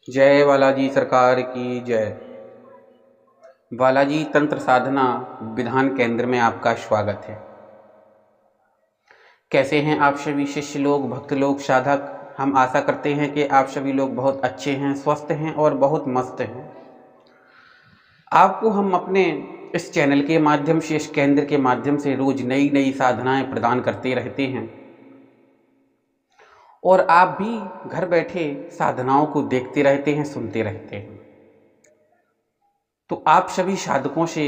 जय बालाजी सरकार की जय। बालाजी तंत्र साधना विधान केंद्र में आपका स्वागत है। कैसे हैं आप सभी शिष्य लोग, भक्त लोग, साधक। हम आशा करते हैं कि आप सभी लोग बहुत अच्छे हैं, स्वस्थ हैं और बहुत मस्त हैं। आपको हम अपने इस चैनल के माध्यम से, इस केंद्र के माध्यम से रोज नई नई साधनाएं प्रदान करते रहते हैं और आप भी घर बैठे साधनाओं को देखते रहते हैं, सुनते रहते हैं। तो आप सभी साधकों से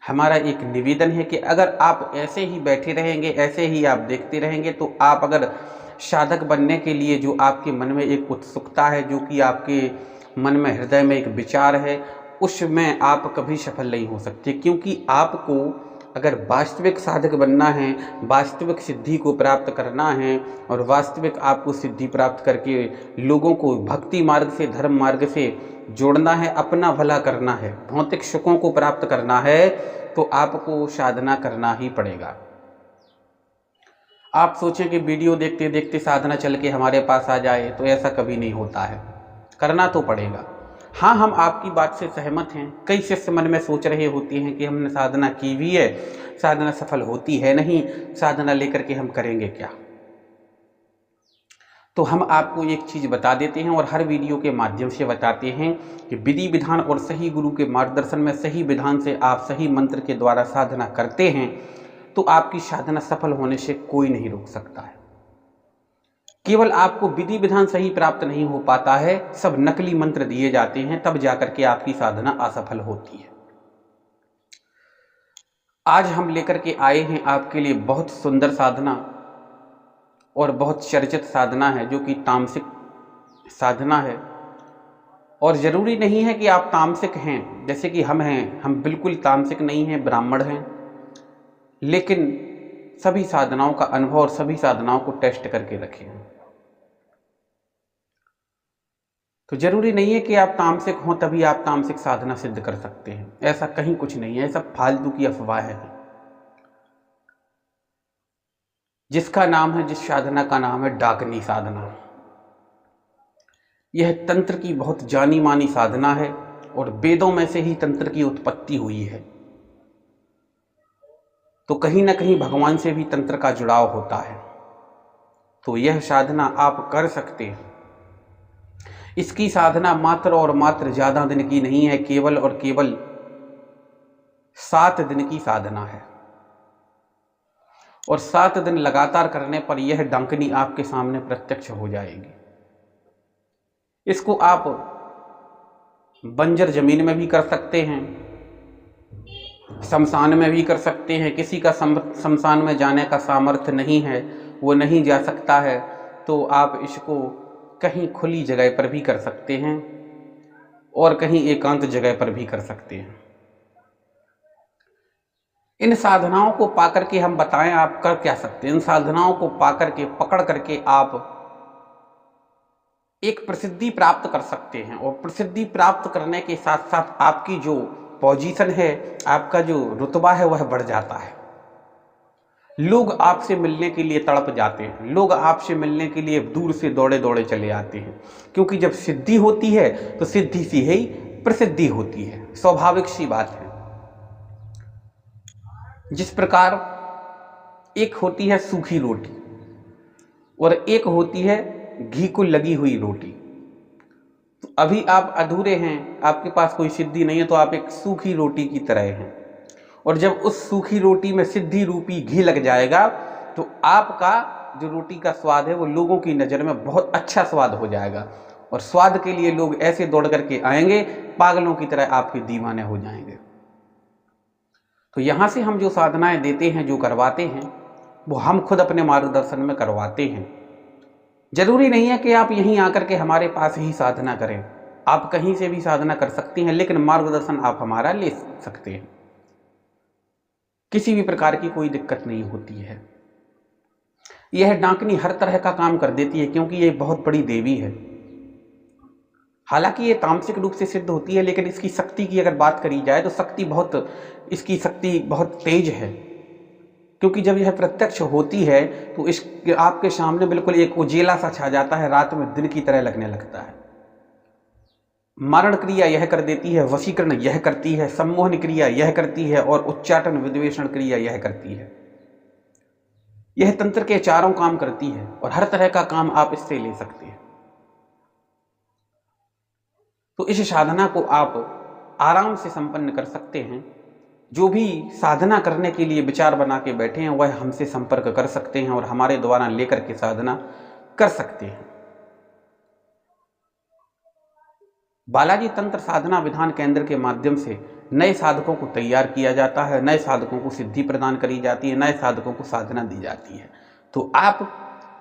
हमारा एक निवेदन है कि अगर आप ऐसे ही बैठे रहेंगे, ऐसे ही आप देखते रहेंगे, तो आप अगर साधक बनने के लिए जो आपके मन में एक उत्सुकता है, जो कि आपके मन में, हृदय में एक विचार है, उसमें आप कभी सफल नहीं हो सकते। क्योंकि आपको अगर वास्तविक साधक बनना है, वास्तविक सिद्धि को प्राप्त करना है और वास्तविक आपको सिद्धि प्राप्त करके लोगों को भक्ति मार्ग से, धर्म मार्ग से जोड़ना है, अपना भला करना है, भौतिक सुखों को प्राप्त करना है, तो आपको साधना करना ही पड़ेगा। आप सोचें कि वीडियो देखते देखते साधना चल के हमारे पास आ जाए, तो ऐसा कभी नहीं होता है। करना तो पड़ेगा। हाँ, हम आपकी बात से सहमत हैं। कई शिष्य मन में सोच रहे होते हैं कि हमने साधना की भी है, साधना सफल होती है नहीं, साधना लेकर के हम करेंगे क्या। तो हम आपको एक चीज़ बता देते हैं और हर वीडियो के माध्यम से बताते हैं कि विधि विधान और सही गुरु के मार्गदर्शन में, सही विधान से आप सही मंत्र के द्वारा साधना करते हैं तो आपकी साधना सफल होने से कोई नहीं रोक सकता है। केवल आपको विधि विधान सही प्राप्त नहीं हो पाता है, सब नकली मंत्र दिए जाते हैं, तब जाकर के आपकी साधना असफल होती है। आज हम लेकर के आए हैं आपके लिए बहुत सुंदर साधना और बहुत चर्चित साधना है, जो कि तामसिक साधना है। और जरूरी नहीं है कि आप तामसिक हैं, जैसे कि हम हैं। हम बिल्कुल तामसिक नहीं हैं, ब्राह्मण हैं, लेकिन सभी साधनाओं का अनुभव और सभी साधनाओं को टेस्ट करके रखे हैं। तो जरूरी नहीं है कि आप तामसिक हों तभी आप तामसिक साधना सिद्ध कर सकते हैं, ऐसा कहीं कुछ नहीं है। सब फालतू की अफवाहें हैं। जिसका नाम है, जिस साधना का नाम है डाकनी साधना। यह तंत्र की बहुत जानी मानी साधना है और वेदों में से ही तंत्र की उत्पत्ति हुई है। तो कहीं ना कहीं भगवान से भी तंत्र का जुड़ाव होता है। तो यह साधना आप कर सकते हैं। इसकी साधना मात्र और मात्र ज्यादा दिन की नहीं है, केवल और केवल 7 दिन की साधना है। और 7 दिन लगातार करने पर यह डांकनी आपके सामने प्रत्यक्ष हो जाएगी। इसको आप बंजर जमीन में भी कर सकते हैं, शमशान में भी कर सकते हैं। किसी का शमशान में जाने का सामर्थ्य नहीं है, वो नहीं जा सकता है, तो आप इसको कहीं खुली जगह पर भी कर सकते हैं और कहीं एकांत जगह पर भी कर सकते हैं। इन साधनाओं को पाकर के हम बताएं आप कर क्या सकते हैं। इन साधनाओं को पाकर के, पकड़ करके आप एक प्रसिद्धि प्राप्त कर सकते हैं और प्रसिद्धि प्राप्त करने के साथ साथ आपकी जो पोजीशन है, आपका जो रुतबा है, वह बढ़ जाता है। लोग आपसे मिलने के लिए तड़प जाते हैं, लोग आपसे मिलने के लिए दूर से दौड़े दौड़े चले आते हैं। क्योंकि जब सिद्धि होती है तो सिद्धि से ही प्रसिद्धि होती है, स्वाभाविक सी बात है। जिस प्रकार एक होती है सूखी रोटी और एक होती है घी को लगी हुई रोटी। तो अभी आप अधूरे हैं, आपके पास कोई सिद्धि नहीं है, तो आप एक सूखी रोटी की तरह हैं। और जब उस सूखी रोटी में सिद्धि रूपी घी लग जाएगा तो आपका जो रोटी का स्वाद है वो लोगों की नज़र में बहुत अच्छा स्वाद हो जाएगा। और स्वाद के लिए लोग ऐसे दौड़ करके आएंगे, पागलों की तरह आपके दीवाने हो जाएंगे। तो यहाँ से हम जो साधनाएं देते हैं, जो करवाते हैं, वो हम खुद अपने मार्गदर्शन में करवाते हैं। जरूरी नहीं है कि आप यहीं आकर के हमारे पास ही साधना करें, आप कहीं से भी साधना कर सकते हैं, लेकिन मार्गदर्शन आप हमारा ले सकते हैं। किसी भी प्रकार की कोई दिक्कत नहीं होती है। यह डाकनी हर तरह का काम कर देती है, क्योंकि यह बहुत बड़ी देवी है। हालांकि ये तामसिक रूप से सिद्ध होती है, लेकिन इसकी शक्ति की अगर बात करी जाए तो इसकी शक्ति बहुत तेज है। क्योंकि जब यह प्रत्यक्ष होती है तो इस आपके सामने बिल्कुल एक उजेला सा छा जाता है, रात में दिन की तरह लगने लगता है। मारण क्रिया यह कर देती है, वशीकरण यह करती है, सम्मोहन क्रिया यह करती है और उच्चाटन विद्वेषण क्रिया यह करती है। यह तंत्र के चारों काम करती है और हर तरह का काम आप इससे ले सकते हैं। तो इस साधना को आप आराम से संपन्न कर सकते हैं। जो भी साधना करने के लिए विचार बना के बैठे हैं वह हमसे संपर्क कर सकते हैं और हमारे द्वारा लेकर के साधना कर सकते हैं। बालाजी तंत्र साधना विधान केंद्र के माध्यम से नए साधकों को तैयार किया जाता है, नए साधकों को सिद्धि प्रदान करी जाती है, नए साधकों को साधना दी जाती है। तो आप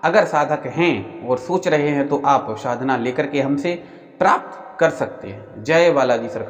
अगर साधक हैं और सोच रहे हैं तो आप साधना लेकर के हमसे प्राप्त कर सकते हैं। जय बालाजी सरकार।